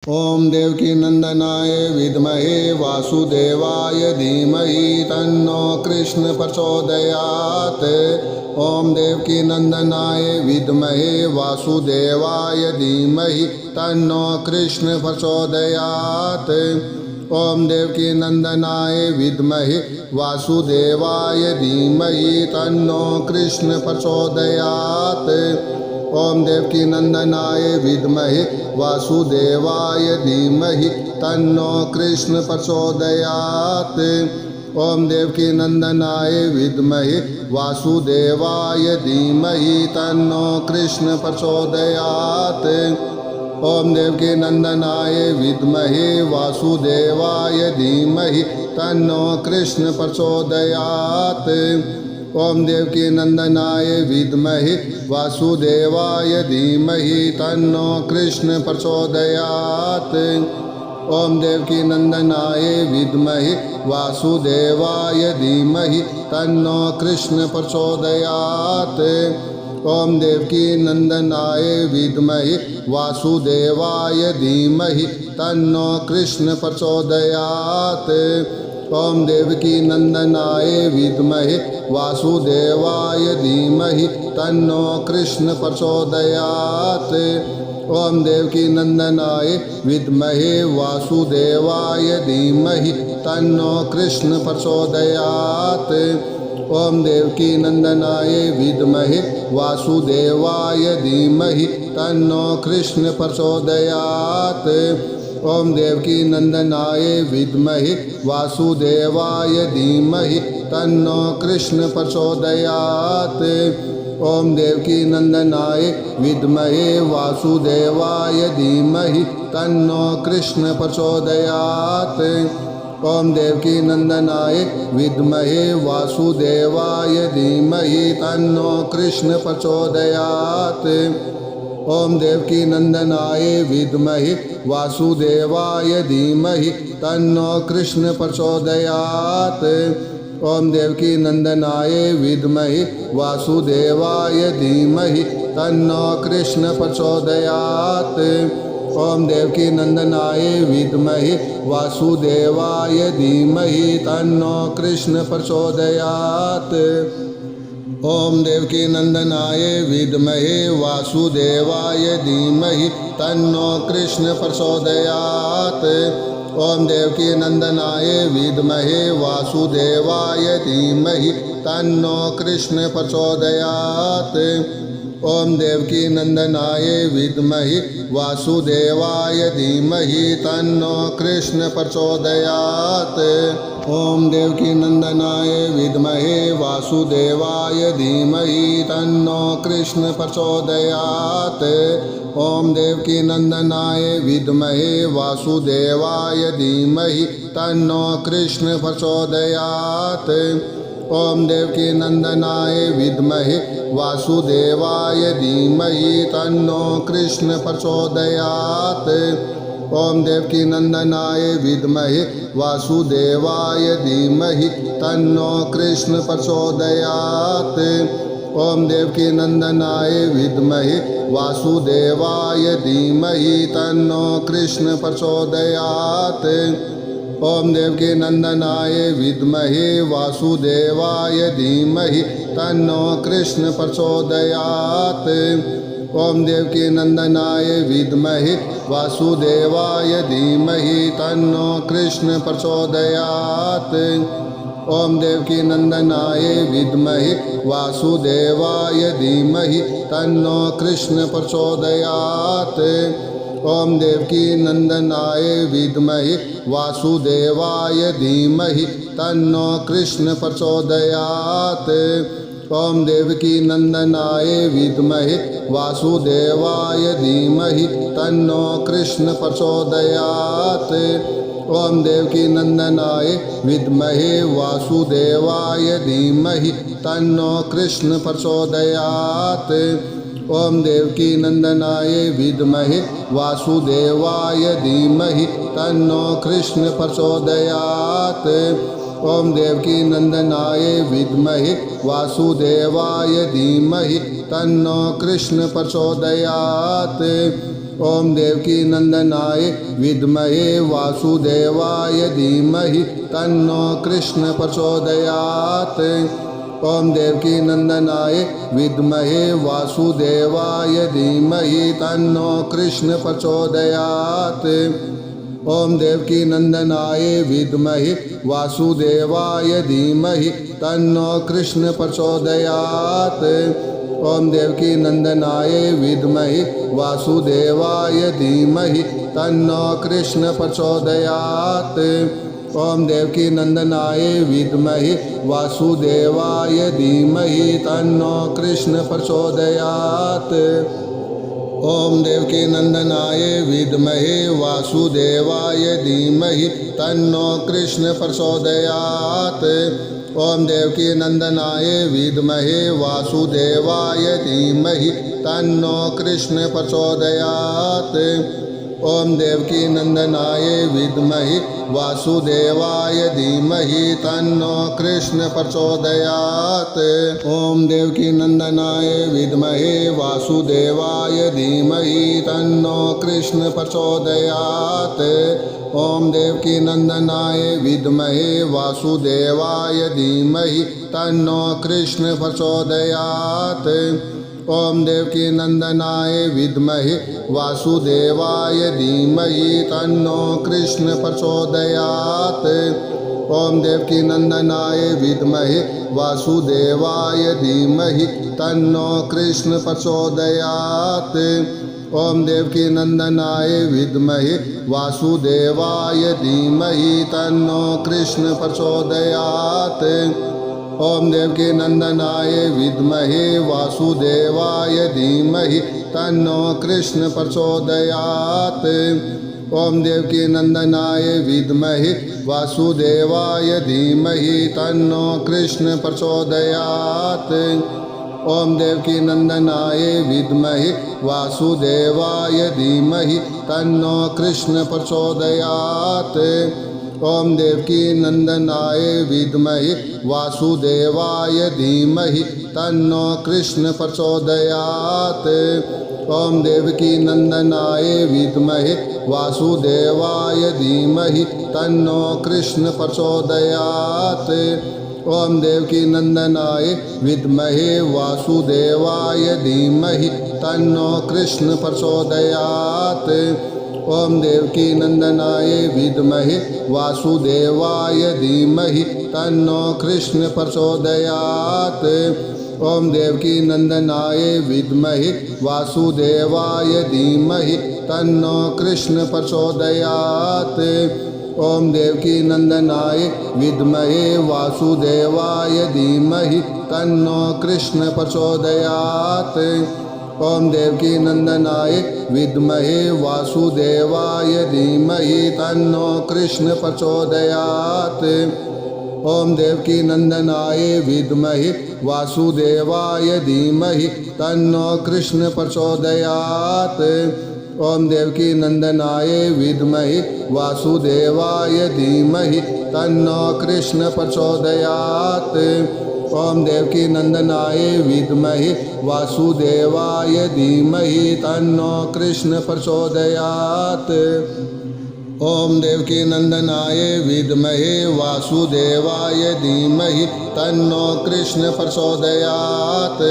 ओम देवकी नंदनाय विद्महे वासुदेवाय धीमहि तन्नो कृष्ण प्रचोदयात्। ओम देवकी नंदनाय विद्महे वासुदेवाय धीमहि तन्नो कृष्ण प्रचोदयात्। ओम देवकी नंदनाय विद्महे वासुदेवाय धीमहि तन्नो कृष्ण प्रचोदयात्। ओम देवकी नंदनाय विद्महे वासुदेवाय धीमहि तन्नो कृष्ण प्रचोदयात्। ओम देवकी नंदनाय विद्महे वासुदेवाय धीमहि तन्नो कृष्ण प्रचोदयात्। ओम देवकी नंदनाय विद्महे वासुदेवाय धीमहि तन्नो कृष्ण प्रचोदयात्। ओम देवकी नंदनाय विद्महे वासुदेवाय धीमहि तन्नो कृष्ण प्रचोदयात्। ओम देवकी नंदनाय विद्महे वासुदेवाय धीमहि तन्नो कृष्ण प्रचोदयात्। ओम देवकी नंदनाय विद्महे वासुदेवाय धीमहि तन्नो कृष्ण प्रचोदयात्। ओम देवकी नंदनाय विद्महे वासुदेवाय धीमहि तन्नो कृष्ण प्रचोदयात्। ओम देवकी नंदनाय विद्महे वासुदेवाय धीमहि तन्नो कृष्ण प्रचोदयात्। ओम देवकी नंदनाय विद्महे वासुदेवाय धीमहि तन्नो कृष्ण प्रचोदयात्। ओम देवकी नंदनाय विद्महे वासुदेवाय धीमहि तन्नो कृष्ण प्रचोदयात्। ओम देवकी नंदनाय विद्महे वासुदेवाय धीमहि तन्नो कृष्ण प्रचोदयात्। ओम देवकी नंदनाय विद्महे वासुदेवाय धीमहि तन्नो कृष्ण प्रचोदयात्। ओम देवकी नंदनाय विद्महे वासुदेवाय धीमहि तन्नो कृष्ण प्रचोदयात्। ओम देवकी नंदनाय विद्महे वासुदेवाय धीमहि तन्नो कृष्ण प्रचोदयात्। ओम देवकी नंदनाय विद्महे वासुदेवाय धीमहि तन्नो कृष्ण प्रचोदयात्। ओम देवकी नंदनाय विद्महे वासुदेवाय धीमहि तन्नो कृष्ण प्रचोदयात्। ओम देवकी नंदनाय विद्महे वासुदेवाय धीमहि तन्नो कृष्ण प्रचोदयात्। ओम देवकी नंदनाय विद्महे वासुदेवाय धीमहि तन्नो कृष्ण प्रचोदयात्। ओम देवकी नंदनाय विद्महे वासुदेवाय धीमहि तन्नो कृष्ण प्रचोदयात्। ओम देवकी नंदनाय विद्महे वासुदेवाय धीमहि तन्नो कृष्ण प्रचोदयात्। ओम देवकी नंदनाय विद्महे वासुदेवाय धीमहि तन्नो कृष्ण प्रचोदयात्। ओम देवकी नंदनाय विद्महे वासुदेवाय धीमहि तन्नो कृष्ण प्रचोदयात्। ओम देवकी नंदनाय विद्महे वासुदेवाय धीमहि तन्नो कृष्ण प्रचोदयात्। ओम देवकी नंदनाय विद्महे वासुदेवाय धीमहि तन्नो कृष्ण प्रचोदयात्। ओम देवकी नंदनाय विद्महे वासुदेवाय धीमहि तन्नो कृष्ण प्रचोदयात्। ओम देवकी नंदनाय विद्महे वासुदेवाय धीमहि तन्नो कृष्ण प्रचोदयात्। ओम देवकी नंदनाय विद्महे वासुदेवाय धीमहि तन्नो कृष्ण प्रचोदयात्। ओम देवकी नंदनाय विद्महे वासुदेवाय धीमहि तन्नो कृष्ण प्रचोदयात्। ओम देवकी नंदनाय विद्महे वासुदेवाय धीमहि तन्नो कृष्ण प्रचोदयात्। ओम देवकी नंदनाय विद्महे वासुदेवाय धीमहि तन्नो कृष्ण प्रचोदयात्। ओम देवकी नंदनाय विद्महे वासुदेवाय धीमहि तन्नो कृष्ण प्रचोदयात्। ओम देवकी नंदनाय विद्महे वासुदेवाय धीमहि तन्नो कृष्ण प्रचोदयात्। ओम देवकी नंदनाय विद्महे वासुदेवाय धीमहि तन्नो कृष्ण प्रचोदयात्। ओम देवकी नंदनाय विद्महे वासुदेवाय धीमहि तन्नो कृष्ण प्रचोदयात्। ओम देवकी नंदनाय विद्महे वासुदेवाय धीमहि तन्नो कृष्ण प्रचोदयात्। ओम देवकी नंदनाय विद्महे वासुदेवाय धीमहि तन्नो कृष्ण प्रचोदयात्। ओम देवकी नंदनाय विद्महे वासुदेवाय धीमहि तन्नो कृष्ण प्रचोदयात्। ओम देवकी नंदनाय विद्महे वासुदेवाय धीमहि तन्नो कृष्ण प्रचोदयात्। ओम देवकी नंदनाय विद्महे वासुदेवाय धीमहि तन्नो कृष्ण प्रचोदयात्। ओम देवकी नंदनाय विद्महे वासुदेवाय धीमहि तन्नो कृष्ण प्रचोदयात्। ओम देवकी नंदनाय विद्महे वासुदेवाय धीमहि तन्नो कृष्ण प्रचोदयात्। ओम देवकी नंदनाय विद्महे वासुदेवाय धीमहि तन्नो कृष्ण प्रचोदयात्। ओम देवकी नंदनाय विद्महे वासुदेवाय धीमहि तन्नो कृष्ण प्रचोदयात्। ओम देवकी नंदनाय विद्महे वासुदेवाय धीमहि तन्नो कृष्ण प्रचोदयात्। ओम देवकी नंदनाय विद्महे वासुदेवाय धीमहि तन्नो कृष्ण प्रचोदयात्। ओम देवकी नंदनाय विद्महे वासुदेवाय धीमहि तन्नो कृष्ण प्रचोदयात्। ओम देवकी नंदनाय विद्महे वासुदेवाय धीमहि तन्नो कृष्ण प्रचोदयात्। ओम देवकी नंदनाय विद्महे वासुदेवाय धीमहि तन्नो कृष्ण प्रचोदयात्। ओम देवकी नंदनाय विद्महे वासुदेवाय धीमहि तन्नो कृष्ण प्रचोदयात्। ओम देवकी नंदनाय विद्महे वासुदेवाय धीमहि तन्नो कृष्ण प्रचोदयात्। ओम देवकी नंदनाय विद्महे वासुदेवाय धीमहि तन्नो कृष्ण प्रचोदयात्। ओम देवकी नंदनाय विद्महे वासुदेवाय धीमहि तन्नो कृष्ण प्रचोदयात्। ओम देवकी नंदनाय विद्महे वासुदेवाय धीमहि तन्नो कृष्ण प्रचोदयात्। ओम देवकी नंदनाय विद्महे वासुदेवाय धीमहि तन्नो कृष्ण प्रचोदयात्। ओम देवकी नंदनाय विद्महे वासुदेवाय धीमहि तन्नो कृष्ण प्रचोदयात्। ओम देवकी नंदनाय विद्महे वासुदेवाय धीमहि तन्नो कृष्ण प्रचोदयात्। ओम देवकी नंदनाय विद्महे वासुदेवाय धीमहि तन्नो कृष्ण प्रचोदयात्। ओम देवकी नंदनाय विद्महे वासुदेवाय धीमहि तन्नो कृष्ण प्रचोदयात्।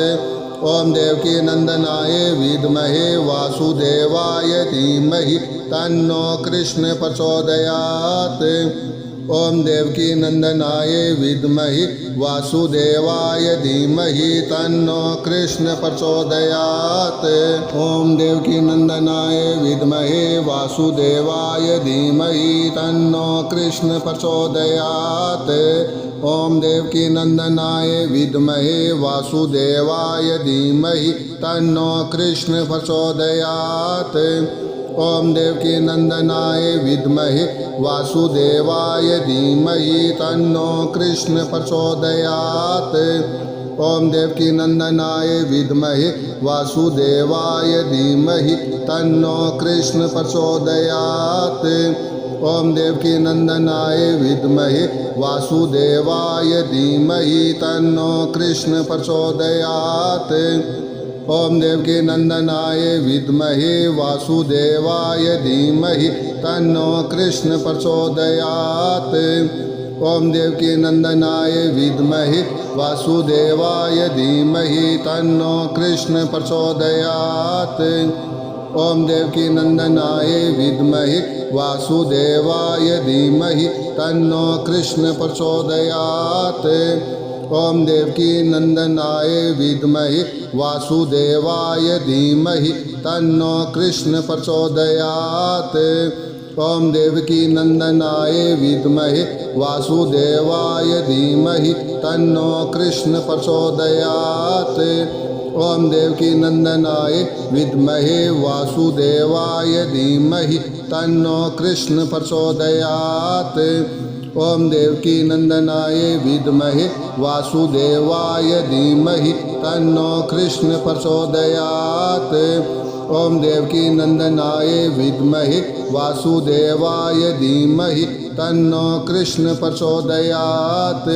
ओम देवकी नंदनाय विद्महे वासुदेवाय धीमहि तन्नो कृष्ण प्रचोदयात्। ओम देवकी नंदनाय विद्महे वासुदेवाय धीमहि तन्नो कृष्ण प्रचोदयात्। ओम देवकी नंदनाय विद्महे वासुदेवाय धीमहि तन्नो कृष्ण प्रचोदयात्। ओम देवकी नंदनाय विद्महे वासुदेवाय धीमहि तन्नो कृष्ण प्रचोदयात्। ओम देवकी नंदनाय विद्महे वासुदेवाय धीमहि तन्नो कृष्ण प्रचोदयात्। ओम देवकी नंदनाय विद्महे वासुदेवाय धीमहि तन्नो कृष्ण प्रचोदयात्। ओम देवकी नंदनाय विद्महे वासुदेवाय धीमहि तन्नो कृष्ण प्रचोदयात्। ओम देवकी नंदनाय विद्महे वासुदेवाय धीमहि तन्नो कृष्ण प्रचोदयात्। ओम देवकी नंदनाय विद्महे वासुदेवाय धीमहि तन्नो कृष्ण प्रचोदयात्। ओम देवकी नंदनाय विद्महे वासुदेवाय धीमहि तन्नो कृष्ण प्रचोदयात्। ओम देवकी नंदनाय विद्महे वासुदेवाय धीमहि तन्नो कृष्ण प्रचोदयात्। ओम देवकी नंदनाय विद्महे वासुदेवाय धीमहि तन्नो कृष्ण प्रचोदयात्। ओम देवकी नंदनाय विद्महे वासुदेवाय धीमहि तन्नो कृष्ण प्रचोदयात्। ओम देवकी नंदनाय विद्महे वासुदेवाय धीमहि तन्नो कृष्ण प्रचोदयात्। ओम देवकी नंदनाय विद्महे वासुदेवाय धीमहि तन्नो कृष्ण प्रचोदयात्।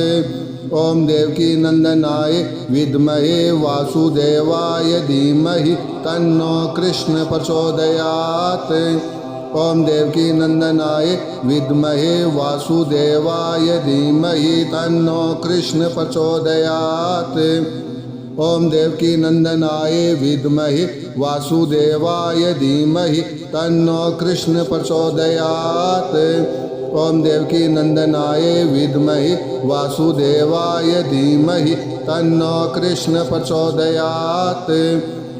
ओम देवकी नंदनाय विद्महे वासुदेवाय धीमहि तन्नो कृष्ण प्रचोदयात्। ओम देवकी नंदनाय विद्महे वासुदेवाय धीमहि तन्नो कृष्ण प्रचोदयात्। ओम देवकी नंदनाय विद्महे वासुदेवाय धीमहि तन्नो कृष्ण प्रचोदयात्। ओम देवकी नंदनाय विद्महे वासुदेवाय धीमहि तन्नो कृष्ण प्रचोदयात्।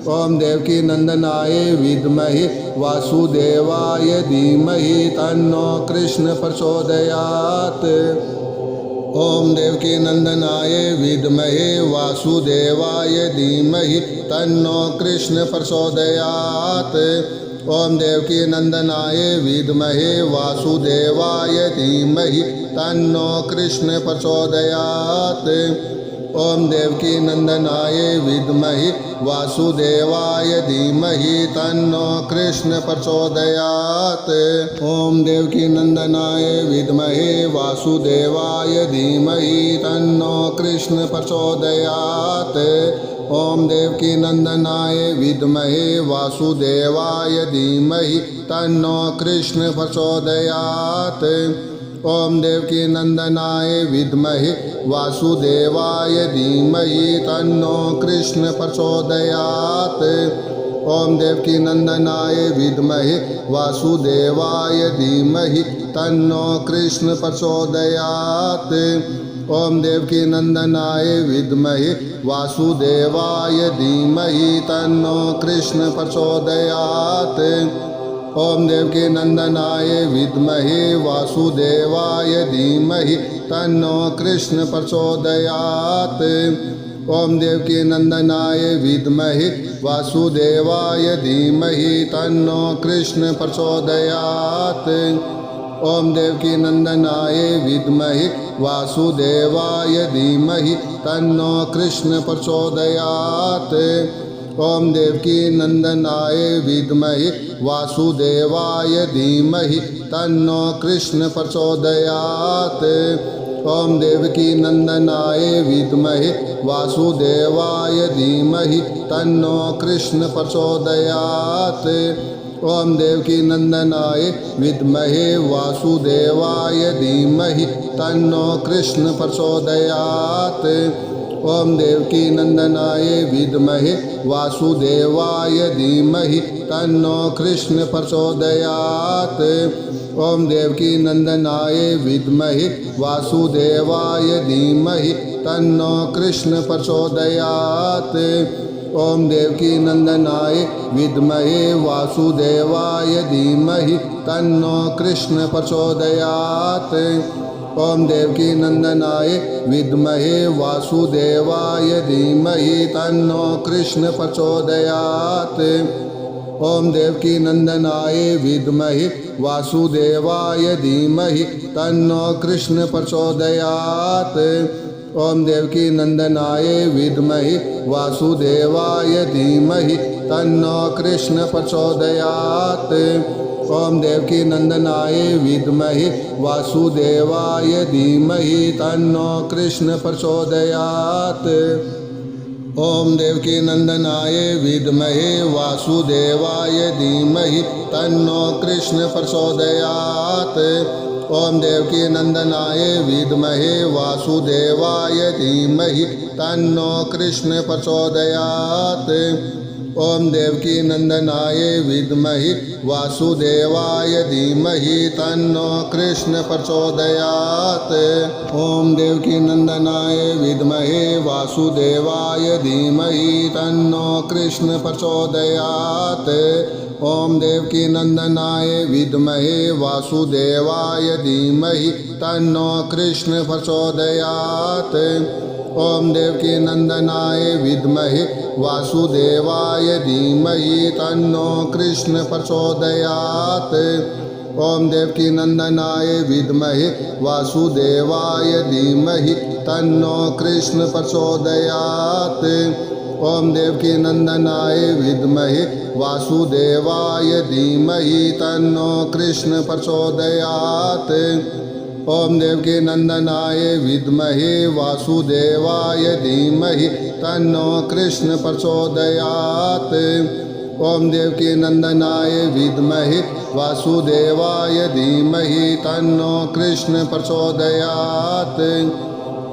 ओम देवकी नंदनाय विद्महे वासुदेवाय धीमहि तन्नो कृष्ण प्रचोदयात्। ओम देवकी नंदनाय विद्महे वासुदेवाय धीमहि तन्नो कृष्ण प्रचोदयात्। ओम देवकी नंदनाय विद्महे वासुदेवाय धीमहि तन्नो कृष्ण प्रचोदयात्। ओम देवकी नंदनाय विद्महे वासुदेवाय धीमहि तन्नो कृष्ण प्रचोदयात्। ओम देवकी नंदनाय विद्महे वासुदेवाय धीमहि तन्नो कृष्ण प्रचोदयात्। ओम देवकी नंदनाय विद्महे वासुदेवाय धीमहि तन्नो कृष्ण प्रचोदयात्। ओम देवकी नंदनाय विद्महे वासुदेवाय धीमहि तन्नो कृष्ण प्रचोदयात्। ओम देवकी नंदनाय विद्महे वासुदेवाय धीमहि तन्नो कृष्ण प्रचोदयात्। ओम देवकी नंदनाय विद्महे वासुदेवाय धीमहि तन्नो कृष्ण प्रचोदयात्। ओम देवकी नंदनाय विद्महे वासुदेवाय धीमहि तन्नो कृष्ण प्रचोदयात्। ओम देवकी नंदनाय विद्महे वासुदेवाय धीमहि तन्नो कृष्ण प्रचोदयात्। ओम देवकी नंदनाय विद्महे वासुदेवाय धीमहि तन्नो कृष्ण प्रचोदयात्। ओम देवकी नंदनाय विद्महे वासुदेवाय धीमहि तन्नो कृष्ण प्रचोदयात्। ओम देवकी नंदनाय विद्महे वासुदेवाय धीमहि तन्नो कृष्ण प्रचोदयात्। ओम देवकी नंदनाय विद्महे वासुदेवाय धीमहि तन्नो कृष्ण प्रचोदयात्। ओम देवकी नंदनाय विद्महे वासुदेवाय धीमहि तन्नो कृष्ण प्रचोदयात्। ओम देवकी नंदनाय विद्महे वासुदेवाय धीमहि तन्नो कृष्ण प्रचोदयात्। ओम देवकी नंदनाय विद्महे वासुदेवाय धीमहि तन्नो कृष्ण प्रचोदयात्। ओम देवकी नंदनाय विद्महे वासुदेवाय धीमहि तन्नो कृष्ण प्रचोदयात्। ओम देवकी नंदनाय विद्महे वासुदेवाय धीमहि तन्नो कृष्ण प्रचोदयात्। ओम देवकी नंदनाय विद्महे वासुदेवाय धीमहि तन्नो कृष्ण प्रचोदयात्। ओम देवकी नंदनाय विद्महे वासुदेवाय धीमहि तन्नो कृष्ण प्रचोदयात्। ओम देवकी नंदनाय विद्महे वासुदेवाय धीमहि तन्नो कृष्ण प्रचोदयात्। ओम देवकी नंदनाय विद्महे वासुदेवाय धीमहि तन्नो कृष्ण प्रचोदयात्। ओम देवकी नंदनाय विद्महि वासुदेवाय धीमहि तन्नो कृष्ण प्रचोदयात्। ओम देवकी नंदनाय विद्महे वासुदेवाय धीमहि तन्नो कृष्ण प्रचोदयात्। ओम देवकी नंदनाय विद्महे वासुदेवाय धीमहि तन्नो कृष्ण प्रचोदयात्। ओम देवकी नंदनाय विद्महे वासुदेवाय धीमहि तन्नो कृष्ण प्रचोदयात्। ओम देवकी नंदनाय विद्महे वासुदेवाय धीमहि तन्नो कृष्ण प्रचोदयात्। ओम देवकी नंदनाय विद्महे वासुदेवाय धीमहि तन्नो कृष्ण प्रचोदयात्। ओम देवकी नंदनाय विद्महे वासुदेवाय धीमहि तन्नो कृष्ण प्रचोदयात्। ओम देवकी नंदनाय विद्महे वासुदेवाय धीमहि तन्नो कृष्ण प्रचोदयात्।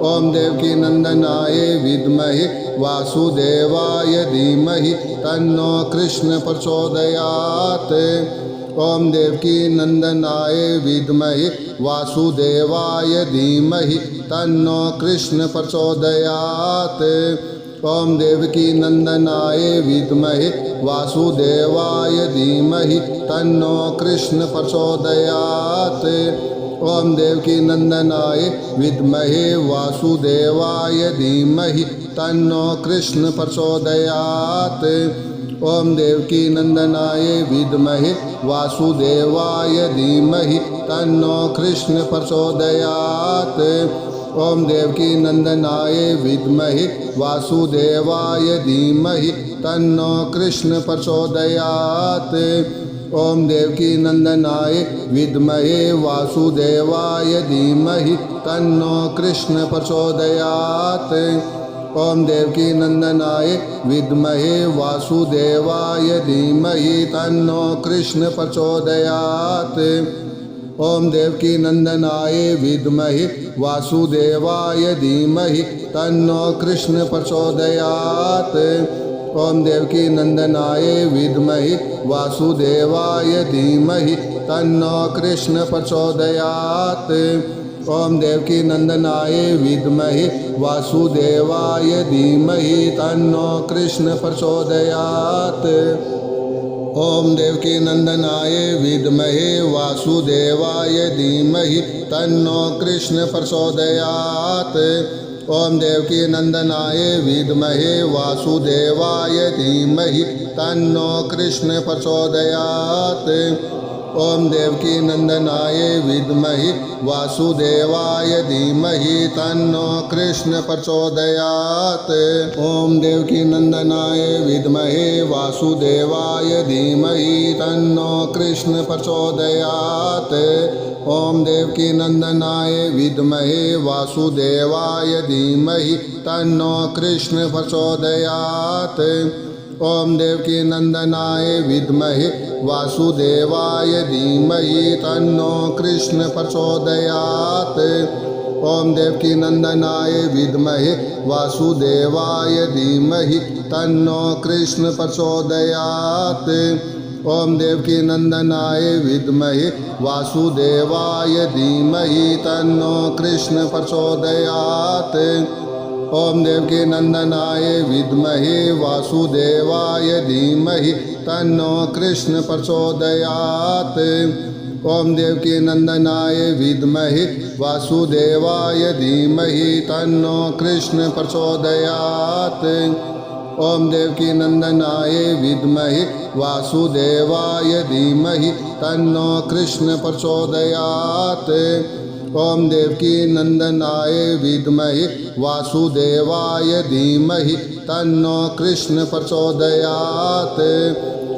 ओम देवकी नंदनाय विद्महे वासुदेवाय धीमहि तन्नो कृष्ण प्रचोदयात्। ओम देवकी नंदनाय विद्महे वासुदेवाय धीमहि तन्नो कृष्ण प्रचोदयात्। ओम देवकी नंदनाय विद्महे वासुदेवाय धीमहि तन्नो कृष्ण प्रचोदयात्। ओम देवकी नंदनाय विद्महे वासुदेवाय धीमहि तन्नो कृष्ण प्रचोदयात्। ओम देवकी नंदनाय विद्महे वासुदेवाय धीमहि तन्नो कृष्ण प्रचोदयात्। ओम देवकी नंदनाय विद्महे वासुदेवाय धीमहि तन्नो कृष्ण प्रचोदयात्। ओम देवकी नंदनाय विद्महे वासुदेवाय धीमहि तन्नो कृष्ण प्रचोदयात्। ओम देवकी नंदनाय विद्महे वासुदेवाय धीमहि तन्नो कृष्ण प्रचोदयात्। ओम देवकी नंदनाय विद्महे वासुदेवाय धीमहि तन्नो कृष्ण प्रचोदयात्। ओम देवकी नंदनाय विद्महे वासुदेवाय धीमहि तन्नो कृष्ण प्रचोदयात्। ओम देवकी नंदनाय विद्महे वासुदेवाय धीमहि तन्नो कृष्ण प्रचोदयात्। ओम देवकी नंदनाय विद्महे वासुदेवाय धीमहि तन्नो कृष्ण प्रचोदयात्। ओम देवकी नंदनाय विद्महे वासुदेवाय धीमहि तन्नो कृष्ण प्रचोदयात्। ओम देवकी नंदनाय विद्महे वासुदेवाय धीमहि तन्नो कृष्ण प्रचोदयात्। ओम देवकी नंदनाय विद्महे वासुदेवाय धीमहि तन्नो कृष्ण प्रचोदयात्। ओम देवकी नंदनाय विद्महे वासुदेवाय धीमहि तन्नो कृष्ण प्रचोदयात्। ओम देवकी नंदनाय विद्महे वासुदेवाय धीमहि तन्नो कृष्ण प्रचोदयात्। ओम देवकी नंदनाय विद्महे वासुदेवाय धीमहि तन्नो कृष्ण प्रचोदयात्। ओम देवकी नंदनाय विद्महे वासुदेवाय धीमहि तन्नो कृष्ण प्रचोदयात्। ओम देवकी नंदनाय विद्महे वासुदेवाय धीमहि तन्नो कृष्ण प्रचोदयात्। ओम देवकी नंदनाय विद्महे वासुदेवाय धीमहि तन्नो कृष्ण प्रचोदयात्। ओम देवकी नंदनाय विद्महे वासुदेवाय धीमहि तन्नो कृष्ण प्रचोदयात्। ओम देवकी नंदनाय विद्महे वासुदेवाय धीमहि तन्नो कृष्ण प्रचोदयात्।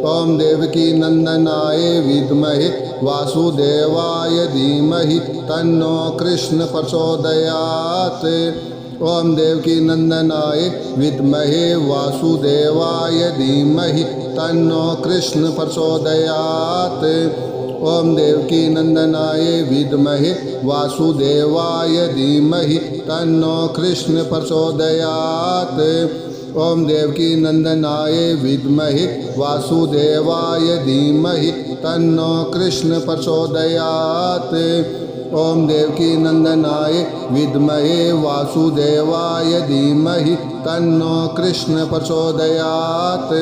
ओम देवकी नंदनाय विद्महे वासुदेवाय धीमहि तन्नो कृष्ण प्रचोदयात्। ओम देवकी नंदनाय विद्महे वासुदेवाय धीमहि तन्नो कृष्ण प्रचोदयात्। ओम देवकी नंदनाय विद्महे वासुदेवाय धीमहि तन्नो कृष्ण प्रचोदयात्। ओम देवकी नंदनाय विद्महे वासुदेवाय धीमहि तन्नो कृष्ण प्रचोदयात्। ओम देवकी नंदनाय विद्महे वासुदेवाय धीमहि तन्नो कृष्ण प्रचोदयात्।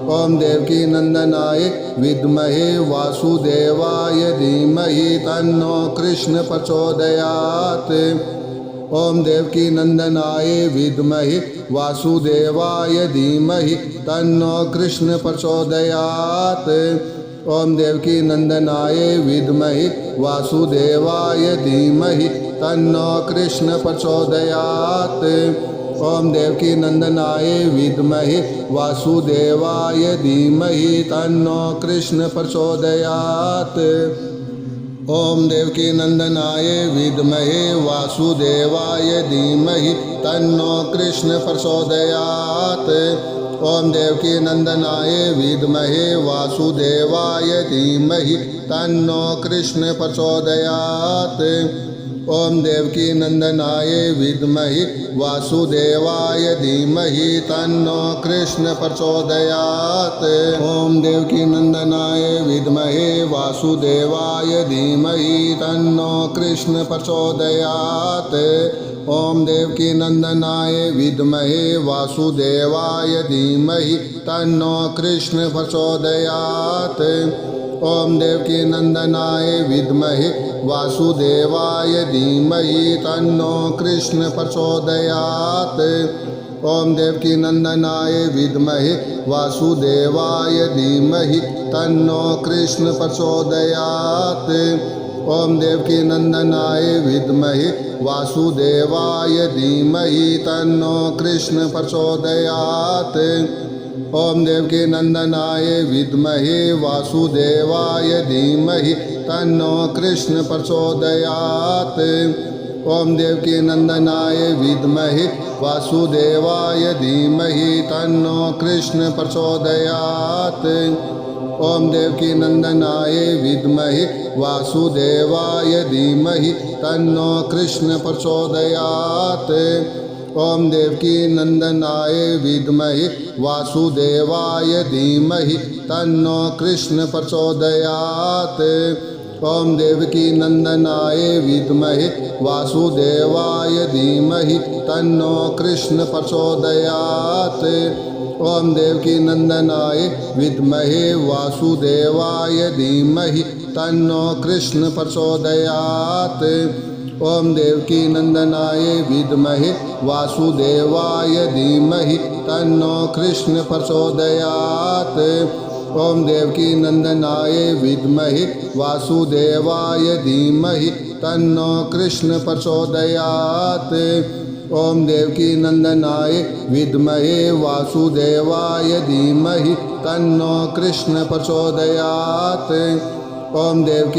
ओम देवकी नंदनाय विद्महे वासुदेवाय धीमहि तन्नो कृष्ण प्रचोदयात्। ओम देवकी नंदनाय विद्महे वासुदेवाय धीमहि तन्नो कृष्ण प्रचोदयात्। ओम देवकी नंदनाय विद्महे वासुदेवाय धीमहि तन्नो कृष्ण प्रचोदयात्। ओम देवकी नंदनाय विद्महे वासुदेवाय धीमहि तन्नो कृष्ण प्रचोदयात्। ओम देवकी नंदनाय विद्महे वासुदेवाय धीमहि तन्नो कृष्ण प्रचोदयात्। ओम देवकी नंदनाय विद्महे वासुदेवाय धीमहि तन्नो कृष्ण प्रचोदयात्। ओम देवकी नंदनाय विद्महे वासुदेवाय धीमहि तन्नो कृष्ण प्रचोदयात्। ओम देवकी नंदनाय विद्महे वासुदेवाय धीमहि तन्नो कृष्ण प्रचोदयात्। ओम देवकी नंदनाय विद्महे वासुदेवाय धीमहि तन्नो कृष्ण प्रचोदयात्। ओम देवकी नंदनाय विद्महे वासुदेवाय धीमहि तन्नो कृष्ण प्रचोदयात्। ओम देवकी नंदनाय विद्महे वासुदेवाय धीमहि तन्नो कृष्ण प्रचोदयात्। ओम देवकी नंदनाय विद्महे वासुदेवाय धीमहि तन्नो कृष्ण प्रचोदयात्। ओम देवकी नंदनाय विद्महे वासुदेवाय धीमहि तन्नो कृष्ण प्रचोदयात्। ओम देवकी नंदनाय विद्महे वासुदेवाय धीमहि तन्नो कृष्ण प्रचोदयात्। ओम देवकी नंदनाय विद्महे वासुदेवाय धीमहि तन्नो कृष्ण प्रचोदयात्। ओम देवकी नंदनाय विद्महे वासुदेवाय धीमहि तन्नो कृष्ण प्रचोदयात्। ओम देवकी नंदनाय विद्महे वासुदेवाय धीमहि तन्नो कृष्ण प्रचोदयात्। ओम देवकी नंदनाय विद्महे वासुदेवाय धीमहि तन्नो कृष्ण प्रचोदयात्। ओम देवकी नंदनाय विद्महे वासुदेवाय धीमहि तन्नो कृष्ण प्रचोदयात्। ओम देवकी नंदनाय विद्महे वासुदेवाय धीमहि तन्नो कृष्ण प्रचोदयात्। ओम देवकी नंदनाय विद्महे वासुदेवाय धीमहि तन्नो कृष्ण प्रचोदयात्। ओम देवकी